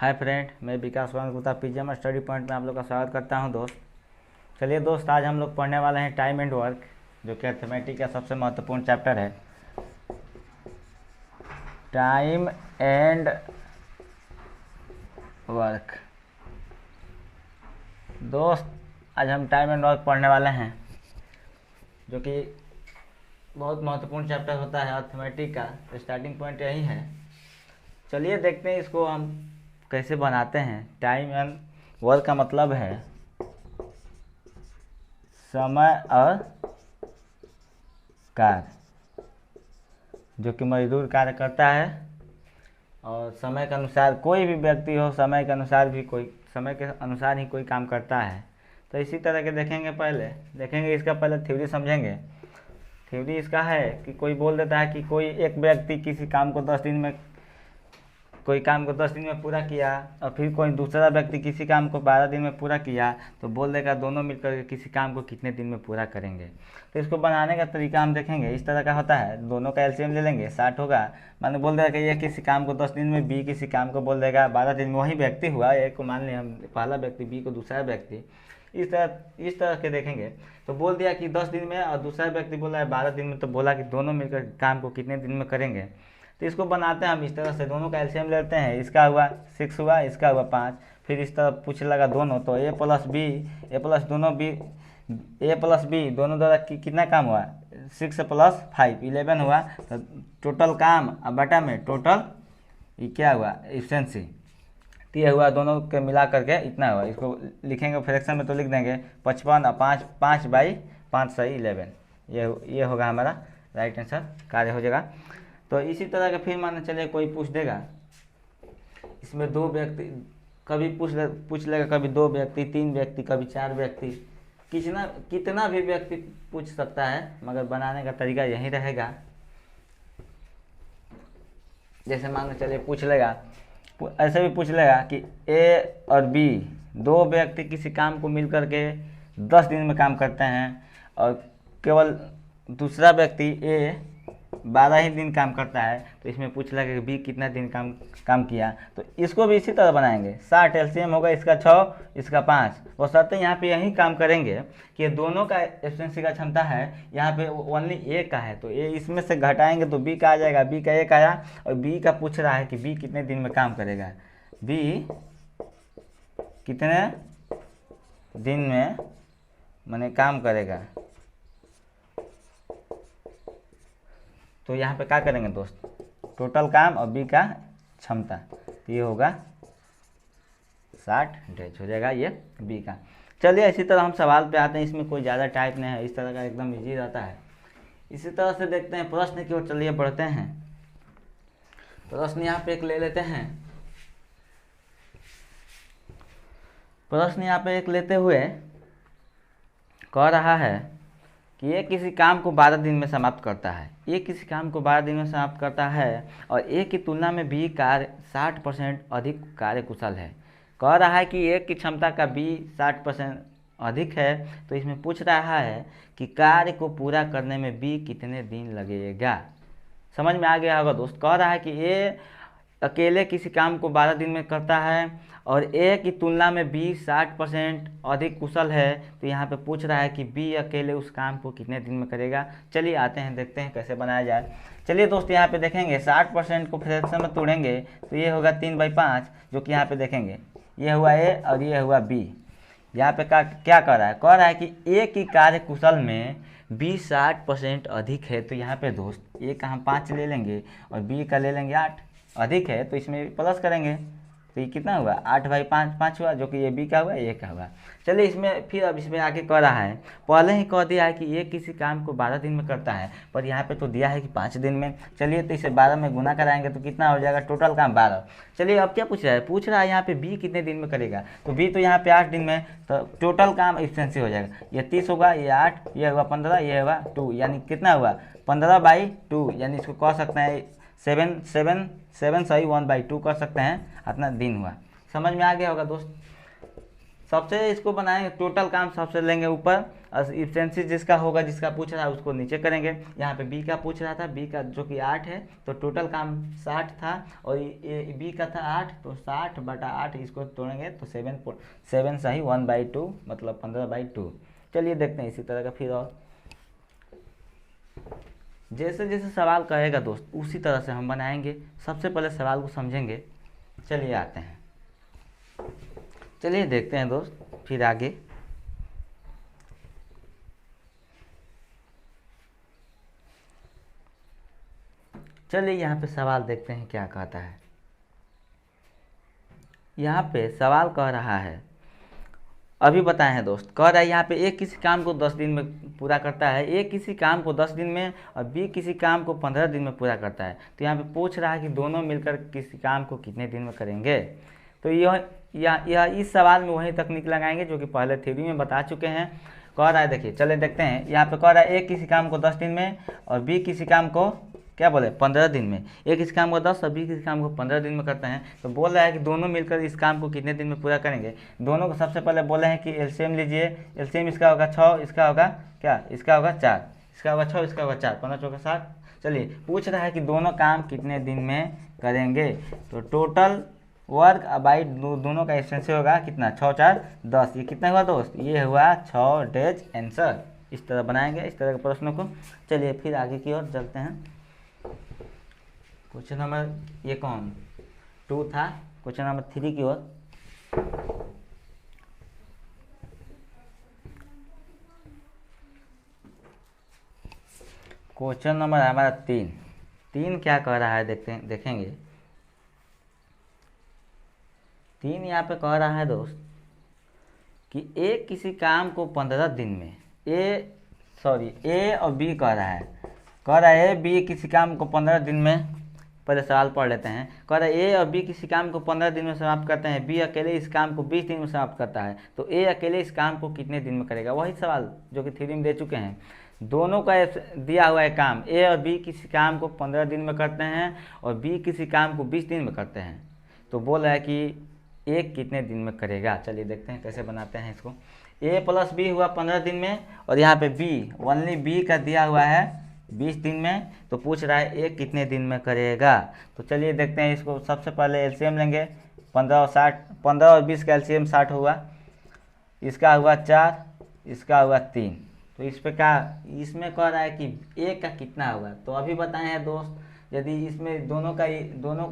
Hi friend, मैं विकास Gupta PGM study point में आप लोग का स्वागत करता हूं दोस्त। चलिए दोस्त, आज हम लोग पढ़ने वाले हैं टाइम एंड वर्क, जो कि अर्थमेटिक का सबसे महत्वपूर्ण चैप्टर है। टाइम एंड वर्क दोस्त, आज हम टाइम एंड वर्क पढ़ने वाले हैं, जो कि बहुत महत्वपूर्ण चैप्टर होता है अर्थमेटिक का। स्टार्टिंग पॉइंट यही है। चलिए देखते हैं इसको हम कैसे बनाते हैं। टाइम एंड वर्क का मतलब है समय और कार्य, जो कि मजदूर कार्य करता है और समय के अनुसार कोई भी व्यक्ति हो, समय के अनुसार ही कोई काम करता है। तो इसी तरह के देखेंगे इसका पहले थ्योरी समझेंगे। थ्योरी इसका है कि कोई बोल देता है कि कोई एक व्यक्ति किसी काम को 10 दिन में पूरा किया, और फिर कोई दूसरा व्यक्ति किसी काम को 12 दिन में पूरा किया, तो बोल देगा दोनों मिलकर के किसी काम को कितने दिन में पूरा करेंगे। तो इसको बनाने का तरीका हम देखेंगे। इस तरह का होता है, दोनों का एलसीएम ले लेंगे, 60 होगा। माने बोल देगा कि ये किसी काम को 10 दिन में, बी किसी काम को बोल देगा 12 दिन में। वही व्यक्ति हुआ, एक को मान लिया हम पहला व्यक्ति, बी को दूसरा व्यक्ति। इस तरह के देखेंगे। तो बोल दिया कि 10 दिन में, और दूसरा व्यक्ति बोला है 12 दिन में, तो बोला कि दोनों मिलकर काम को कितने दिन में करेंगे। तो इसको बनाते हैं हम इस तरह से, दोनों का एलसीएम लेते हैं। इसका हुआ 6 हुआ, इसका हुआ 5। फिर इस तरह पूछ लगा दोनों, तो ए प्लस बी दोनों द्वारा कितना काम हुआ, 6 + 5 11 हुआ। तो टोटल काम अब बटा में टोटल ये क्या हुआ, एफिशिएंसी। तो ये हुआ, दोनों के मिला करके इतना हुआ। इसको लिखेंगे फ्रैक्शन में तो लिख देंगे 55 और 5 सही 11। ये होगा हमारा राइट आंसर, कार्य हो जाएगा। तो इसी तरह का फिर मान चलिए कोई पूछ देगा, इसमें 2 व्यक्ति, कभी पूछ लेगा, कभी 2 व्यक्ति, 3 व्यक्ति, कभी 4 व्यक्ति, कितना भी व्यक्ति पूछ सकता है, मगर बनाने का तरीका यही रहेगा। जैसे मान चलिए पूछ लेगा, ऐसे भी पूछ लेगा कि ए और बी 2 व्यक्ति किसी काम को मिल करके 10 दिन में काम करते हैं, और केवल दूसरा व्यक्ति ए 12 ही दिन काम करता है। तो इसमें पूछ लगा कि बी कितना दिन काम किया। तो इसको भी इसी तरह बनाएंगे। 60 एलसीएम होगा, इसका 6, इसका 5। वो शर्त यहाँ पे यही काम करेंगे कि दोनों का एफिशिएंसी का क्षमता है, यहाँ पे ओनली ए का है, तो ए इसमें से घटाएंगे तो बी का आ जाएगा। बी का 1 आया, और बी का पूछ रहा है कि बी कितने दिन में काम करेगा। बी कितने दिन में माने काम करेगा। तो यहाँ पे क्या करेंगे दोस्त, टोटल काम और बी का क्षमता, तो ये होगा 60 डेज हो जाएगा ये बी का। चलिए इसी तरह हम सवाल पे आते हैं। इसमें कोई ज़्यादा टाइप नहीं है, इस तरह का एकदम इजी रहता है। इसी तरह से देखते हैं प्रश्न की ओर, चलिए बढ़ते हैं। प्रश्न यहाँ पे एक ले लेते हैं। प्रश्न यहाँ पे एक लेते हुए कह रहा है कि ये किसी काम को 12 दिन में समाप्त करता है। ए किसी काम को 12 दिन में समाप्त करता है, और ए की तुलना में बी कार्य 60% अधिक कार्यकुशल है। कह रहा है कि ए की क्षमता का बी 60% अधिक है। तो इसमें पूछ रहा है कि कार्य को पूरा करने में बी कितने दिन लगेगा। समझ में आ गया होगा दोस्त। कह रहा है कि ए अकेले किसी काम को 12 दिन में करता है, और ए की तुलना में बी 60% अधिक कुशल है। तो यहाँ पे पूछ रहा है कि बी अकेले उस काम को कितने दिन में करेगा। चलिए आते हैं, देखते हैं कैसे बनाया जाए। चलिए दोस्त, यहाँ पे देखेंगे 60% को फ्रैक्शन में तोड़ेंगे तो ये होगा 3/5, जो कि यहाँ पे देखेंगे ये हुआ ए और ये हुआ बी। यहाँ पे क्या कह रहा है, कह रहा है कि ए की कार्य कुशल में बी 60% अधिक है। तो यहाँ पे दोस्त ए का हम 5 ले लेंगे और बी का ले लेंगे 8। अधिक है तो इसमें प्लस करेंगे, तो ये कितना हुआ 8/5, 5 हुआ, जो कि ये बी का हुआ, ए का हुआ। चलिए अब इसमें आगे कह रहा है, पहले ही कह दिया है कि ये किसी काम को 12 दिन में करता है, पर यहाँ पे तो दिया है कि 5 दिन में। चलिए तो इसे 12 में गुना कराएंगे तो कितना हो जाएगा, टोटल काम 12। चलिए अब क्या पूछ रहा है यहाँ पे बी कितने दिन में करेगा। तो बी तो यहाँ पे 8 दिन में, तो टोटल काम एफिशिएंसी हो जाएगा। ये 30 होगा, ये 8, ये हुआ 15, ये हुआ 2, यानी कितना हुआ 15/2। यानी इसको कह सकते हैं 7 सही 1/2 कर सकते हैं, इतना दिन हुआ। समझ में आ गया होगा दोस्त। सबसे इसको बनाएंगे, टोटल काम सबसे लेंगे ऊपर, इफिशिएंसी जिसका होगा, जिसका पूछ रहा है उसको नीचे करेंगे। यहाँ पे बी का पूछ रहा था, बी का जो कि 8 है, तो टोटल काम 60 था और ये बी का था 8, तो 60/8 इसको तोड़ेंगे तो 7 सही 1/2 मतलब 15/2। चलिए देखते हैं इसी तरह का फिर, और जैसे जैसे सवाल कहेगा दोस्त उसी तरह से हम बनाएंगे। सबसे पहले सवाल को समझेंगे। चलिए आते हैं, चलिए देखते हैं दोस्त फिर आगे। चलिए यहाँ पे सवाल देखते हैं क्या कहता है। यहाँ पे सवाल कह रहा है, अभी बताए हैं दोस्त, कह रहा है यहाँ पे ए किसी काम को 10 दिन में पूरा करता है, ए किसी काम को 10 दिन में और बी किसी काम को 15 दिन में पूरा करता है। तो यहाँ पे पूछ रहा है कि दोनों मिलकर किसी काम को कितने दिन में करेंगे। तो यह इस सवाल में वही तकनीक लगाएंगे जो कि पहले थ्योरी में बता चुके हैं। कह रहा है, देखिए चले देखते हैं। यहाँ पे कह रहा है ए किसी काम को 10 दिन में और बी किसी काम को क्या बोले 15 दिन में। ए किसी काम को 10 और बी किसी काम को 15 दिन में करते हैं। तो बोल रहा है कि दोनों मिलकर इस काम को कितने दिन में पूरा करेंगे। दोनों को सबसे पहले बोले हैं कि एलसीएम लीजिए। एलसीएम इसका होगा 6, इसका होगा क्या, इसका होगा 4, इसका होगा 6, इसका होगा 4, 15 चौका 60। चलिए पूछ रहा है कि दोनों काम कितने दिन में करेंगे। तो टोटल वर्क बाई दोनों का एफिशिएंसी होगा कितना, 6 4 10। ये कितना हुआ दोस्त, ये हुआ 6 डेज आंसर। इस तरह बनाएंगे इस तरह के प्रश्नों को। चलिए फिर आगे की ओर चलते हैं। क्वेश्चन नंबर ये कौन 2 था, क्वेश्चन नंबर 3 की ओर। क्वेश्चन नंबर हमारा 3 क्या कह रहा है देखते हैं, देखेंगे। 3 यहाँ पे कह रहा है दोस्त कि ए किसी काम को 15 दिन में, ए और बी कह रहा है ए बी किसी काम को 15 दिन में, पहले सवाल पढ़ लेते हैं। कह रहा है ए और बी किसी काम को 15 दिन में समाप्त करते हैं, बी अकेले इस काम को 20 दिन में समाप्त करता है। तो ए अकेले इस काम को कितने दिन में करेगा। वही सवाल जो कि थ्योरी में दे चुके हैं। दोनों का दिया हुआ है काम, ए और बी किसी काम को 15 दिन में करते हैं और बी किसी काम को 20 दिन में करते हैं। तो बोल रहा है कि ए कितने दिन में करेगा। चलिए देखते हैं कैसे बनाते हैं इसको। ए प्लस बी हुआ 15 दिन में और यहाँ पे बी ओनली बी का दिया हुआ है 20 दिन में। तो पूछ रहा है ए कितने दिन में करेगा। तो चलिए देखते हैं इसको। सबसे पहले एलसीएम लेंगे, 15 और 60, 15 और 20 का एलसीएम 60 हुआ, इसका हुआ 4, इसका हुआ 3। तो इस पे क्या, इसमें कह रहा है कि ए का कितना होगा। तो अभी बताए हैं दोस्त, यदि इसमें दोनों का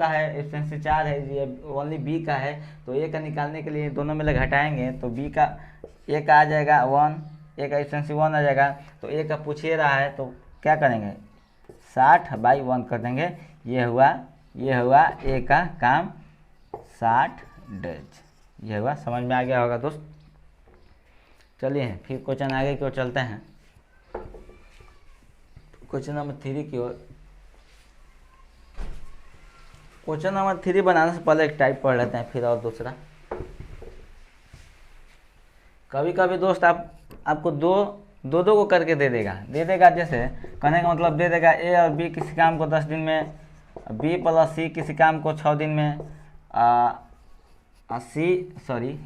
है एफिशिएंसी 4 है, ये ओनली बी का है, तो ए का निकालने के लिए दोनों में ले घटाएंगे तो बी का ए का आ जाएगा 1, ए का एफिशिएंसी 1 आ जाएगा। तो ए का पूछ रहा है तो क्या करेंगे 60/1 कर देंगे। ये हुआ ए का काम 60 डेज। ये हुआ, समझ में आ गया होगा दोस्त। चलिए फिर क्वेश्चन आगे की ओर चलते हैं। क्वेश्चन नंबर 3 की ओर। क्वेश्चन नंबर 3 बनाने से पहले एक टाइप पढ़ लेते हैं फिर और दूसरा। कभी कभी दोस्त आपको दो को करके दे देगा। जैसे कहने का मतलब दे देगा ए और बी किसी काम को 10 दिन में, बी प्लस सी किसी काम को 6 दिन में,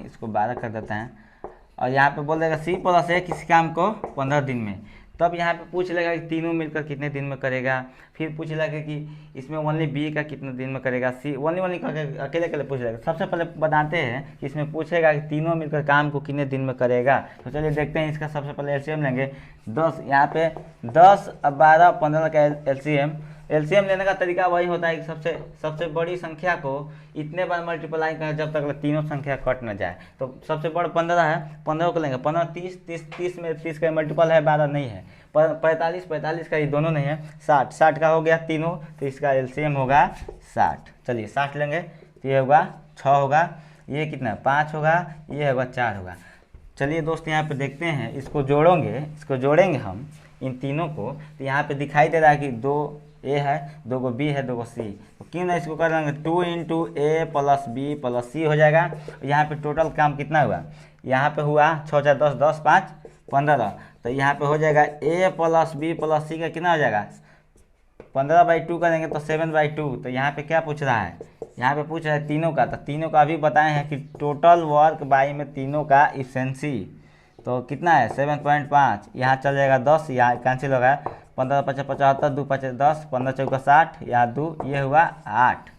इसको 12 कर देते हैं। और यहाँ पे बोल देगा सी प्लस ए किसी काम को 15 दिन में। तब यहाँ पे पूछ लेगा कि तीनों मिलकर कितने दिन में करेगा। फिर पूछ लेगा कि इसमें ओनली बी का कितने दिन में करेगा, सी ओनली अकेले पूछ लेगा। सबसे पहले बताते हैं कि इसमें पूछेगा कि तीनों मिलकर काम को कितने दिन में करेगा। तो चलिए देखते हैं इसका। सबसे पहले एलसीएम लेंगे 10, यहाँ पे 10 और 12 15 का एलसीएम लेने का तरीका वही होता है कि सबसे बड़ी संख्या को इतने बार मल्टीप्लाई करें जब तक तीनों संख्या कट न जाए। तो सबसे बड़ा 15 है, 15 को लेंगे, 15 30 में 30 का मल्टीपल है, 12 नहीं है, 45 का ये दोनों नहीं है, 60 का हो गया तीनों। तो इसका एलसीएम होगा 60। चलिए 60 लेंगे तो ये होगा 6 होगा, ये कितना 5 होगा, ये होगा 4 होगा। चलिए दोस्त यहाँ पे देखते हैं, इसको जोड़ेंगे हम इन तीनों को। तो यहाँ पे दिखाई दे रहा है कि 2 ए है, 2 को बी है, 2 को सी। तो क्यों ना इसको कर देंगे 2 × ए प्लस बी प्लस सी हो जाएगा। यहाँ पे टोटल काम कितना हुआ, यहाँ पे हुआ 6 4 10 10 5 15। तो यहाँ पे हो जाएगा ए प्लस बी प्लस सी का कितना हो जाएगा 15/2 करेंगे तो 7/2। तो यहाँ पे क्या पूछ रहा है, यहाँ पे पूछ रहा है तीनों का। तो तीनों का अभी बताए हैं कि टोटल वर्क बाई में तीनों का एफिशिएंसी तो कितना है 7.5, यहाँ चल जाएगा 10, यहाँ कैंसिल होगा 15 5 75, 2 5 10, 15 चौका 60, यहाँ 2, ये हुआ 8।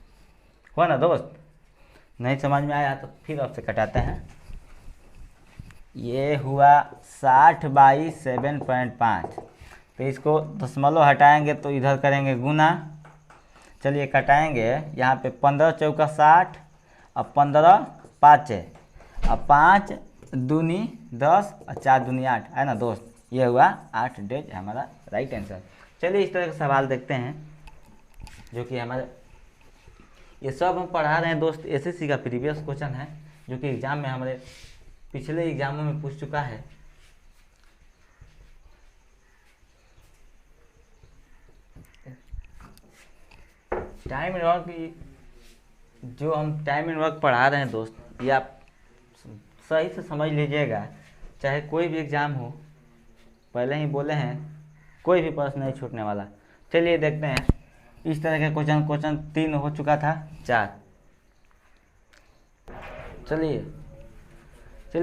हुआ ना दोस्त? नहीं समझ में आया तो फिर आपसे कटाते हैं। ये हुआ 60/7.5। तो इसको दशमलव हटाएंगे तो इधर करेंगे गुना। चलिए कटाएंगे, यहाँ पे 15 चौका 60 और 15 5 और 5 दूनी 10 और 4 दूनी 8 है ना दोस्त। ये हुआ 8 डेज हमारा राइट आंसर। चलिए इस तरह का सवाल देखते हैं जो कि हमारे, ये सब हम पढ़ा रहे हैं दोस्त एसएससी का प्रीवियस क्वेश्चन है जो कि एग्जाम में हमारे पिछले एग्जामों में पूछ चुका है। टाइम एंड वर्क, जो हम टाइम एंड वर्क पढ़ा रहे हैं दोस्त, ये आप सही से समझ लीजिएगा। चाहे कोई भी एग्ज़ाम हो, पहले ही बोले हैं कोई भी प्रश्न नहीं छूटने वाला। चलिए देखते हैं इस तरह के क्वेश्चन 3 हो चुका था, 4। चलिए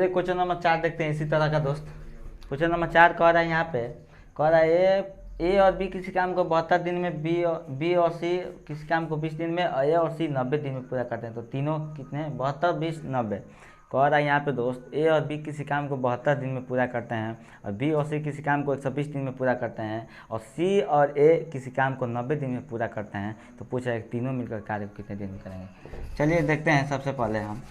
क्वेश्चन नंबर 4 देखते हैं इसी तरह का दोस्त। क्वेश्चन नंबर 4 कह रहा है, यहाँ पे कह रहा है ए और बी किसी काम को 72 दिन में, बी और सी किसी काम को 20 दिन में, और ए और सी 90 दिन में पूरा करते हैं। तो तीनों कितने हैं? 72, 20, 90। कह रहा है यहाँ पे दोस्त ए और बी किसी काम को 72 दिन में पूरा करते हैं, और बी और सी किसी काम को 120 दिन में पूरा करते हैं, और सी और ए किसी काम को 90 दिन में पूरा करते हैं। तो पूछा है तीनों मिलकर कार्य को कितने दिन में करेंगे। चलिए देखते हैं। सबसे पहले हम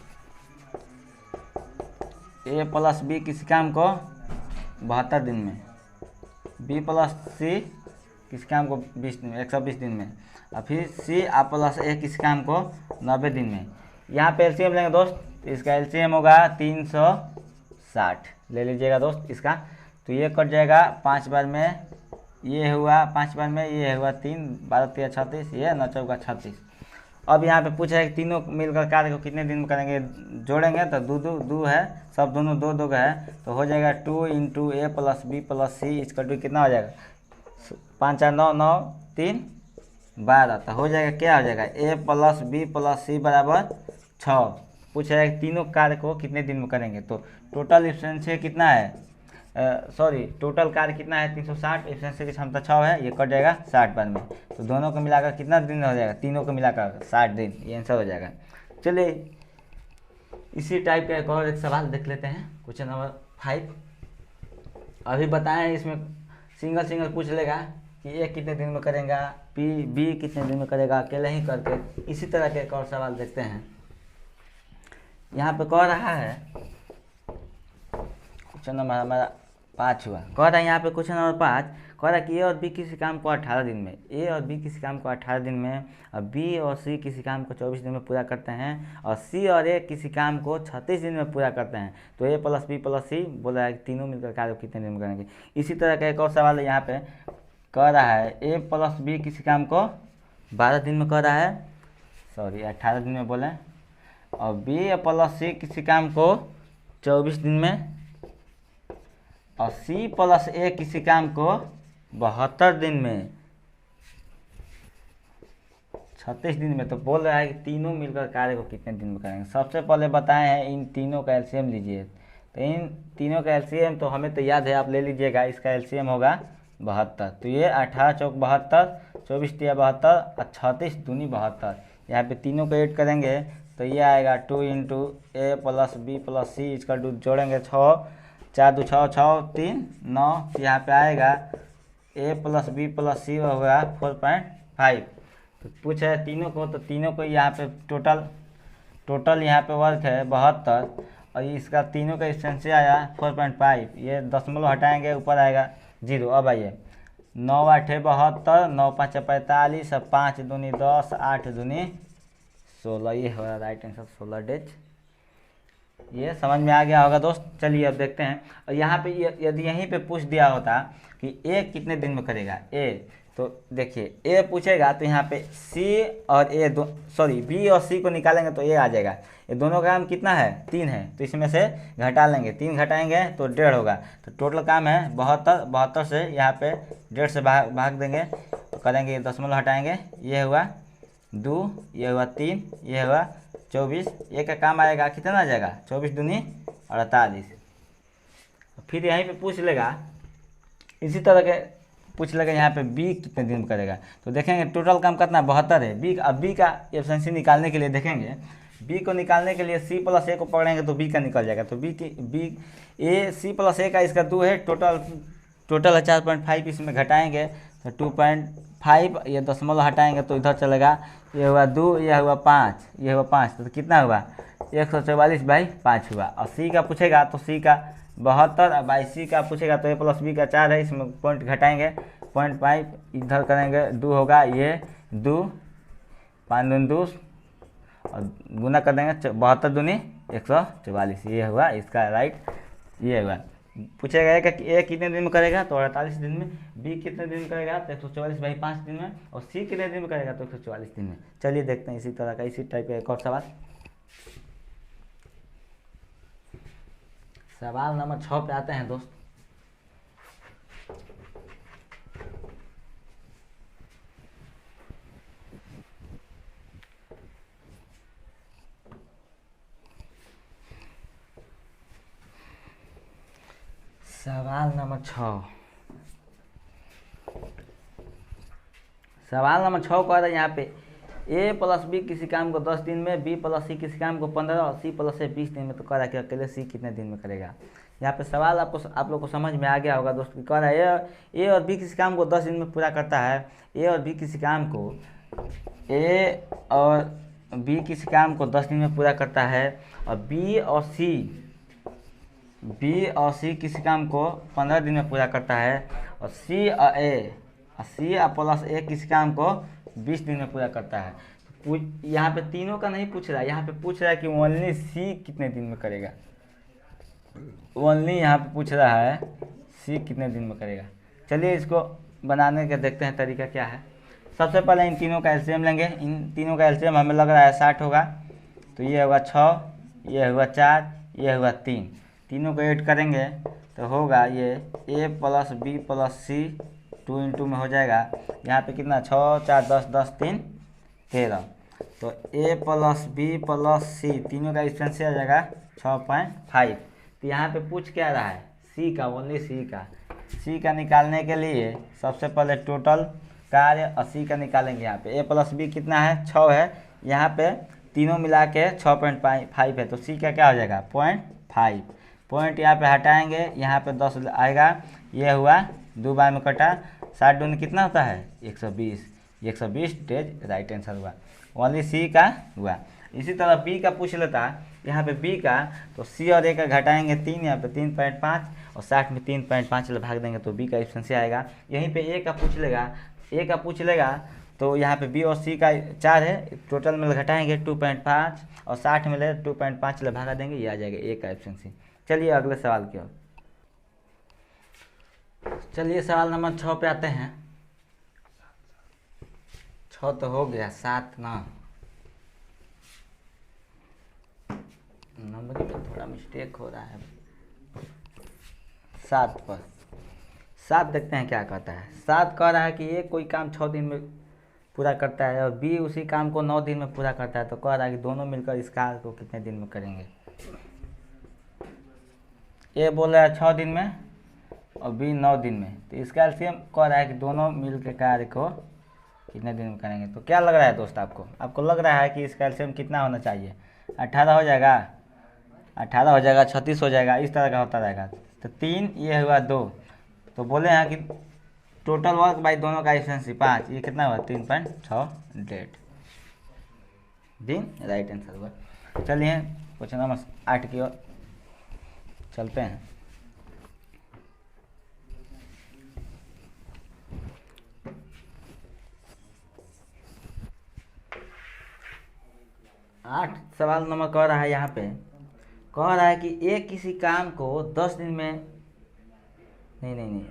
ए प्लस बी किसी काम को 72 दिन में, बी प्लस सी किसी काम को 20 दिन में, 120 दिन में, और फिर सी आ प्लस ए किसी काम को 90 दिन में। यहाँ पे एलसीएम लेंगे दोस्त, तो इसका एलसीएम होगा 360 ले लीजिएगा दोस्त इसका। तो ये कट जाएगा 5 बार में, ये हुआ 5 बार में, ये हुआ 3, 12 3 36, ये 9 चौका 36। अब यहाँ पे पूछा है कि तीनों मिलकर कार्य को कितने दिन में करेंगे। जोड़ेंगे तो 2 है, सब दोनों 2 का है, तो हो जाएगा 2 × ए प्लस बी प्लस सी इसका 2 कितना हो जाएगा, 5 4 9 9 3 12। तो हो जाएगा, क्या हो जाएगा, ए प्लस बी प्लस सी बराबर 6। पूछा है कि तीनों कार्य को कितने दिन में करेंगे। तो टोटल एफिशिएंसी कितना है, टोटल कार्य कितना है 360, एफिशिएंसी की क्षमता 6 है, ये कट जाएगा 60 बार में। तो दोनों को मिलाकर कितना दिन हो जाएगा, तीनों को मिलाकर 60 दिन, ये आंसर हो जाएगा। चलिए इसी टाइप का एक और एक सवाल देख लेते हैं, क्वेश्चन नंबर 5। अभी बताएं, इसमें सिंगल पूछ लेगा कि ए कितने दिन में करेगा, बी कितने दिन में करेगा, अकेले ही करके। इसी तरह के एक और सवाल देखते हैं। यहाँ पे कह रहा है क्वेश्चन नंबर हमारा 5 हुआ। कह रहा है यहाँ पे क्वेश्चन नंबर 5, कह रहा है कि ए और बी किसी काम को 18 दिन में, ए और बी किसी काम को 18 दिन में, और बी और सी किसी काम को 24 दिन में पूरा करते हैं, और सी और ए किसी काम को 36 दिन में पूरा करते हैं। तो ए प्लस बी प्लस सी बोला है कि तीनों मिलकर कार्य को कितने दिन में करेंगे। इसी तरह का एक और सवाल है, यहाँ पे कह रहा है ए प्लस बी किसी काम को 12 दिन में कर रहा है, 18 दिन में बोले, और बी प्लस सी किसी काम को 24 दिन में, और सी प्लस ए किसी काम को 72 दिन में, 36 दिन में। तो बोल रहा है कि तीनों मिलकर कार्य को कितने दिन में करेंगे। सबसे पहले बताए हैं इन तीनों का एलसीएम लीजिए। तो इन तीनों का एलसीएम तो हमें तो याद है, आप ले लीजिएगा। इसका एलसीएम होगा 72। तो ये 18 चौक 72, 24 तिया 72 और 36 दूनी 72। यहाँ पे तीनों को ऐड करेंगे तो ये आएगा 2 × ए प्लस बी प्लस सी, इसका 2 जोड़ेंगे 6, 4 2 6 6 3 9। यहाँ पे आएगा ए प्लस बी प्लस सी होगा 4.5। तो पूछा है तीनों को, तो तीनों को यहाँ पे टोटल यहाँ पे वर्क है 72, और इसका तीनों का एफिशिएंसी आया 4.5। ये दशमलव हटाएंगे, ऊपर आएगा 0। अब आइए 9 8 72, 9 5 45, 5 दूनी 10, 8 दूनी 16। ये हमारा राइट आंसर 16 डेज। ये समझ में आ गया होगा दोस्त। चलिए अब देखते हैं। और यहाँ पे यदि यहीं पे पूछ दिया होता कि ए कितने दिन में करेगा ए, तो देखिए ए पूछेगा तो यहाँ पे सी और ए बी और सी को निकालेंगे तो ए आ जाएगा। ये दोनों का काम कितना है, 3 है, तो इसमें से घटा लेंगे, 3 घटाएंगे तो 1.5 होगा। तो टोटल काम है 72 से यहाँ पे 1.5 से भाग देंगे तो करेंगे, दशमलव हटाएंगे, ये हुआ 2, ये हुआ 3, ये हुआ 24। ये का काम आएगा कितना आ जाएगा, 24 दूनी 48। फिर यहीं पे पूछ लेगा, इसी तरह के पूछ लेगा यहाँ पे बी कितने दिन में करेगा। तो देखेंगे टोटल काम कितना 72 है। बी अब बी का एफिशिएंसी निकालने के लिए देखेंगे, बी को निकालने के लिए सी प्लस ए को पकड़ेंगे तो बी का निकल जाएगा। तो बी ए सी प्लस ए का इसका 2 है, टोटल है 4.5, इसमें घटाएंगे तो 2.5, ये दशमलव हटाएंगे तो इधर चलेगा, ये हुआ 2, ये हुआ 5, ये हुआ 5, तो कितना हुआ 144/5 हुआ। और सी का पूछेगा तो सी का 72, बाई सी का पूछेगा तो ए प्लस बी का 4 है, इसमें पॉइंट घटाएंगे 0.5, इधर करेंगे 2 होगा, ये 2 5 दूनी 2 और गुना कर देंगे 72 दूनी 144, ये हुआ इसका राइट, ये हुआ। पूछेगा कि ए कितने दिन में करेगा तो 48 दिन में, बी कितने दिन में करेगा तो 144/5 दिन में, और सी कितने दिन में करेगा तो 144 दिन में। चलिए देखते हैं इसी तरह का, इसी टाइप का एक और सवाल। सवाल नंबर 6 पे आते हैं दोस्त। सवाल नंबर 6, सवाल नंबर 6 कह रहा है यहाँ पे ए प्लस बी किसी काम को 10 दिन में, बी प्लस सी किसी काम को 15 और सी प्लस ए 20 दिन में। तो कह रहा है कि अकेले सी कितने दिन में करेगा। यहाँ पे सवाल आप लोग को समझ में आ गया होगा दोस्त। कह रहा है ए और बी किसी काम को 10 दिन में पूरा करता है। ए और बी किसी काम को 10 दिन में पूरा करता है, और बी और सी किसी काम को 15 दिन में पूरा करता है, और सी और प्लस ए किसी काम को 20 दिन में पूरा करता है। यहाँ पे तीनों का नहीं पूछ रहा है, यहाँ पे पूछ रहा है कि ओनली सी कितने दिन में करेगा। ओनली यहाँ पे पूछ रहा है सी कितने दिन में करेगा। चलिए इसको बनाने का देखते हैं तरीका क्या है। सबसे पहले इन तीनों का एलसीएम लेंगे। इन तीनों का एलसीएम हमें लग रहा है 60 होगा, तो ये हुआ 6, ये हुआ 4, ये हुआ 3। तीनों को ऐड करेंगे तो होगा ये ए प्लस बी प्लस सी 2 × 2 में हो जाएगा। यहाँ पे कितना 6 4 10 10 3 13, तो ए प्लस बी प्लस सी तीनों का एफिशिएंसी आ जाएगा 6.5। तो यहाँ पे पूछ क्या रहा है सी का, ओनली सी का निकालने के लिए सबसे पहले टोटल कार्य 80 का निकालेंगे। यहाँ पे ए प्लस बी कितना है 6 है, यहाँ पे तीनों मिला के 6.5 है, तो सी का क्या हो जाएगा 0.5। पॉइंट यहाँ पे हटाएंगे, यहाँ पे 10 आएगा, ये हुआ 2 बार में कटा, 60 दूनी कितना होता है 120, 120 डेज राइट आंसर हुआ। ओनली सी का हुआ। इसी तरह बी का पूछ लेता, यहाँ पे बी का तो सी और ए का घटाएंगे 3, यहाँ पे 3.5 और 60 में 3.5 से भाग देंगे तो बी का एफिशिएंसी आएगा। यहीं पे ए का पूछ लेगा तो यहाँ पे बी और सी का 4 है, टोटल में घटाएंगे 2.5 और 60 में ले 2.5 से भागा देंगे, ये आ जाएगा ए का एफिशिएंसी। चलिए अगले सवाल की ओर। चलिए सवाल नंबर 6 पे आते हैं। 6 तो हो गया, 7 ना, नंबर में थोड़ा मिस्टेक हो रहा है। 7 पर 7 देखते हैं क्या कहता है। 7 कह रहा है कि ये कोई काम 6 दिन में पूरा करता है और बी उसी काम को 9 दिन में पूरा करता है। तो कह रहा है कि दोनों मिलकर इस कार्य को कितने दिन में करेंगे। ए बोल रहा है 6 दिन में और बी 9 दिन में, तो इसका एलसीएम कह रहा है कि दोनों मिल के कार्य को कितने दिन में करेंगे। तो क्या लग रहा है दोस्त आपको लग रहा है कि इसका एलसीएम कितना होना चाहिए 18 हो जाएगा, 18 हो जाएगा, 36 हो जाएगा, इस तरह का होता रहेगा। तो 3, ये हुआ 2, तो बोले हैं कि टोटल वर्क बाई दोनों का एफिशिएंसी 5, ये कितना हुआ 3.6 दिन राइट आंसर हुआ। चलिए क्वेश्चन नंबर 8 की ओर चलते हैं। आठ सवाल नंबर कह रहा है, यहाँ पे कह रहा है कि ए किसी काम को 10 दिन में नहीं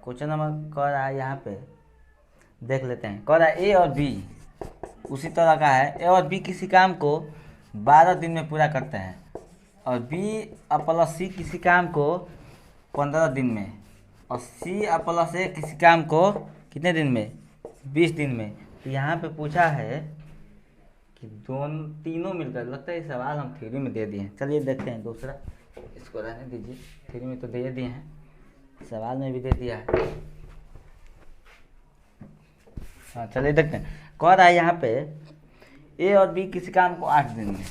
क्वेश्चन नंबर कह रहा है, यहाँ पे देख लेते हैं। कह रहा है ए और बी उसी तरह का है, ए और बी किसी काम को 12 दिन में पूरा करते हैं, और बी प्लस सी किसी काम को 15 दिन में, और सी प्लस ए किसी काम को कितने दिन में 20 दिन में। तो यहाँ पे पूछा है कि तीनों मिलकर, लगता है ये सवाल हम थ्योरी में दे दिए हैं। चलिए देखते हैं दूसरा इसको रहने दीजिए, फिर में तो दे दिए हैं, सवाल में भी दे दिया है। हाँ चलिए देखते हैं। कह रहा है यहाँ पे ए और बी किसी काम को 8 दिन में,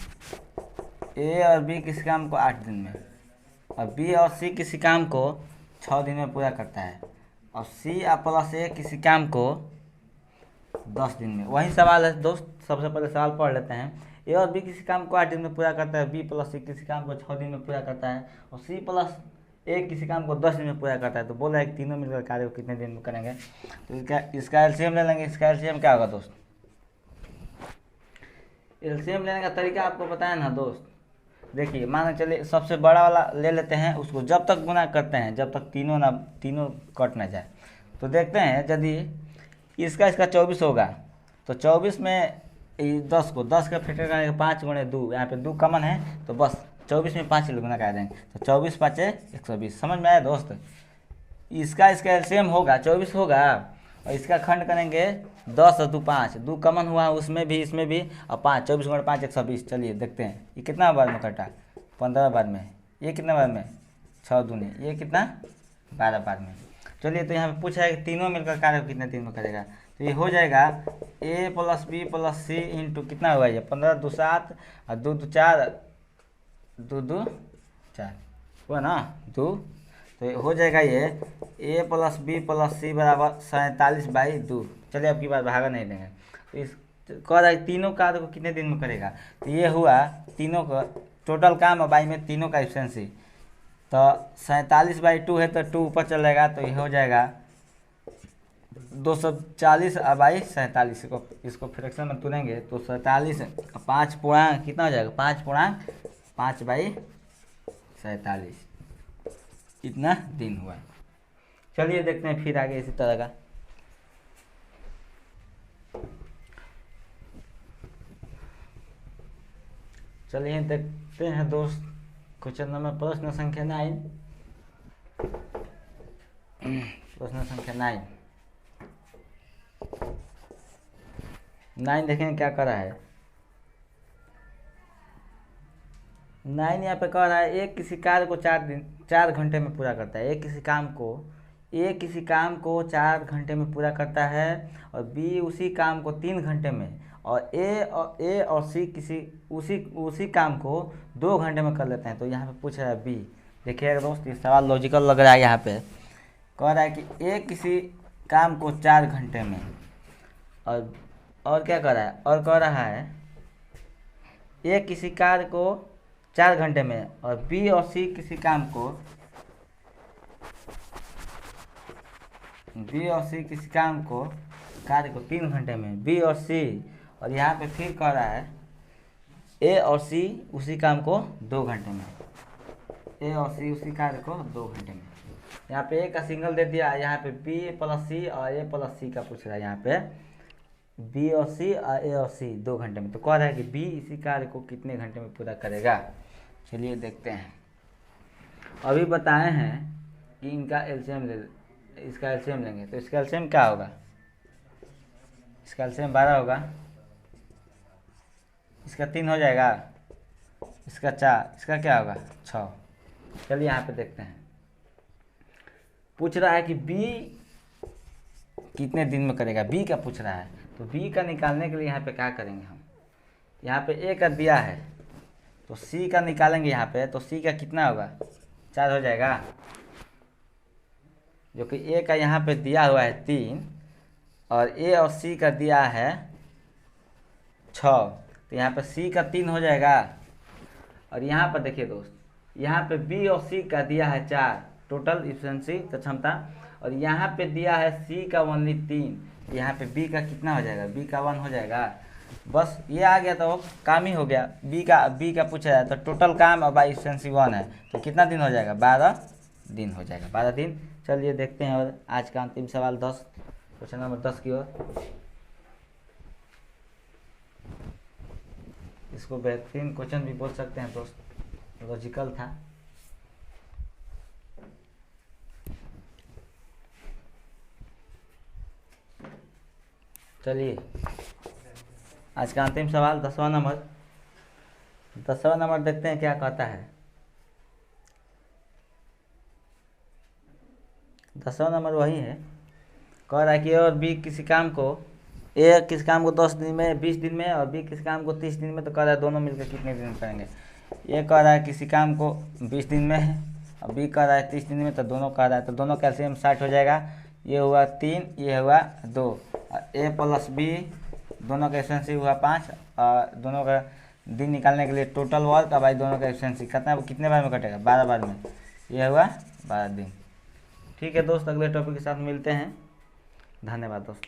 ए और बी किसी काम को 8 दिन में, और बी और सी किसी काम को 6 दिन में पूरा करता है, और सी प्लस ए किसी काम को 10 दिन में। वही सवाल है दोस्त, सबसे पहले सवाल पढ़ लेते हैं। ए और बी किसी काम को 8 दिन में पूरा करता है, बी प्लस सी किसी काम को 6 दिन में पूरा करता है, और सी प्लस ए किसी काम को 10 दिन में पूरा करता है। तो बोला है कि तीनों मिलकर कार्य को कितने दिन में करेंगे। तो इसका एलसीएम ले लेंगे। इसका एलसीएम क्या होगा दोस्त? एलसीएम लेने का तरीका आपको बताया ना दोस्त। देखिए मान चलिए सबसे बड़ा वाला ले लेते हैं, उसको जब तक गुना करते हैं जब तक तीनों कट ना जाए। तो देखते हैं यदि इसका 24 होगा तो 24 में 10 का फैक्टर करेंगे 5 गुणे 2, यहाँ पे 2 कॉमन है तो बस 24 में 5 गुना कर देंगे तो 24 5 120। समझ में आया दोस्त? इसका एलसीएम होगा 24 होगा, और इसका खंड करेंगे 10 और 2 5, 2 कॉमन हुआ उसमें भी इसमें भी, और 5 24 गुणे 5 120। चलिए देखते हैं ये कितना बार में कटा, 15 बार में। ये कितने बार में? 6 दूने, ये कितना? 12 बार में। चलिए तो यहाँ पे पूछा है कि तीनों मिलकर कार्य कितने दिन में करेगा। तो ये हो जाएगा ए प्लस बी प्लस सी इंटू कितना हुआ ये 15 2 7 और 2 2 4 2 2 4 हुआ ना 2। तो ये हो जाएगा ये ए प्लस बी प्लस सी बराबर 47/2। चलिए अब की बार भागा नहीं देंगे। तो इस कह रहा है तीनों कार्य को कितने दिन में करेगा। तो ये हुआ तीनों का टोटल काम और बाई में तीनों का एफिशिएंसी। तो 47/2 है तो 2 ऊपर चल जाएगा तो ये हो जाएगा 240/47। इसको फ्रैक्शन में तुरेंगे तो 47 5 पूर्णांक कितना हो जाएगा 5/5/47 इतना दिन हुआ। चलिए देखते हैं फिर आगे इसी तरह का। चलिए देखते हैं दोस्त क्वेश्चन नंबर प्रश्न संख्या 9। प्रश्न संख्या 9 देखें क्या कर रहा है। 9 यहाँ पे कह रहा है एक किसी कार्य को 4 घंटे में पूरा करता है। एक किसी काम को 4 घंटे में पूरा करता है, और बी उसी काम को 3 घंटे में, और ए और सी उसी काम को 2 घंटे में कर लेते हैं। तो यहाँ पे पूछ रहा है बी। देखिएगा दोस्त ये सवाल लॉजिकल लग रहा है। यहाँ पे कह रहा है कि ए किसी काम को 4 घंटे में, और क्या कर रहा है, और कह रहा है ए किसी कार्य को 4 घंटे में, और बी और सी किसी काम को कार्य को 3 घंटे में, बी और सी। और यहाँ पे फिर कह रहा है ए और सी उसी काम को 2 घंटे में, ए और सी उसी कार्य को 2 घंटे में। यहाँ पे ए का सिंगल दे दिया, यहाँ पे बी प्लस सी और ए प्लस सी का पूछ रहा है। यहाँ पे बी और सी और ए और सी 2 घंटे में। तो कह रहा है कि बी इसी कार्य को कितने घंटे में पूरा करेगा। चलिए देखते हैं। अभी बताए हैं कि इसका एलसीएम लेंगे। तो इसका एलसीएम क्या होगा? इसका एलसीएम 12 होगा, इसका 3 हो जाएगा, इसका 4, इसका क्या होगा 6। चलिए यहाँ पे देखते हैं। पूछ रहा है कि बी कितने दिन में करेगा, बी का पूछ रहा है। तो बी का निकालने के लिए यहाँ पे क्या करेंगे हम, यहाँ पे ए का दिया है तो सी का निकालेंगे यहाँ पे। तो सी का कितना होगा 4 हो जाएगा, जो कि ए का यहाँ पे दिया हुआ है 3, और ए और सी का दिया है 6। तो यहाँ पे सी का 3 हो जाएगा, और यहाँ पर देखिए दोस्त यहाँ पे बी और सी का दिया है 4 टोटल इफिशिएंसी क्षमता, और यहाँ पे दिया है सी का ओनली 3। यहाँ पे बी का कितना हो जाएगा, बी का 1 हो जाएगा। बस ये आ गया तो काम ही हो गया। बी का पूछा जाए तो टोटल काम और बाई इफिशिएंसी 1 है तो कितना दिन हो जाएगा 12 दिन हो जाएगा, 12 दिन। चलिए देखते हैं और आज का अंतिम सवाल 10 क्वेश्चन नंबर 10 की ओर। इसको बेहतरीन क्वेश्चन भी बोल सकते हैं दोस्त, लॉजिकल था। चलिए आज का अंतिम सवाल 10वां नंबर देखते हैं क्या कहता है। 10वां नंबर वही है, कह रहा है कि ए और बी किसी काम को, ए किसी काम को 10 दिन में, 20 दिन में, और बी किसी काम को 30 दिन में, तो कह रहा है दोनों मिलकर कितने दिन में करेंगे। ए कह रहा है किसी काम को 20 दिन में है और बी कह रहा है 30 दिन में, तो दोनों कह रहा है, तो दोनों कैल्शियम 60 हो जाएगा। ये हुआ 3, ये हुआ 2, और ए प्लस बी दोनों का एफिशिएंसी हुआ 5, और दोनों का दिन निकालने के लिए टोटल वर्क, अब भाई दोनों का एफिशिएंसी कितने बार में कटेगा, 12 बार में, ये हुआ 12 दिन। ठीक है दोस्त, अगले टॉपिक के साथ मिलते हैं। धन्यवाद दोस्त।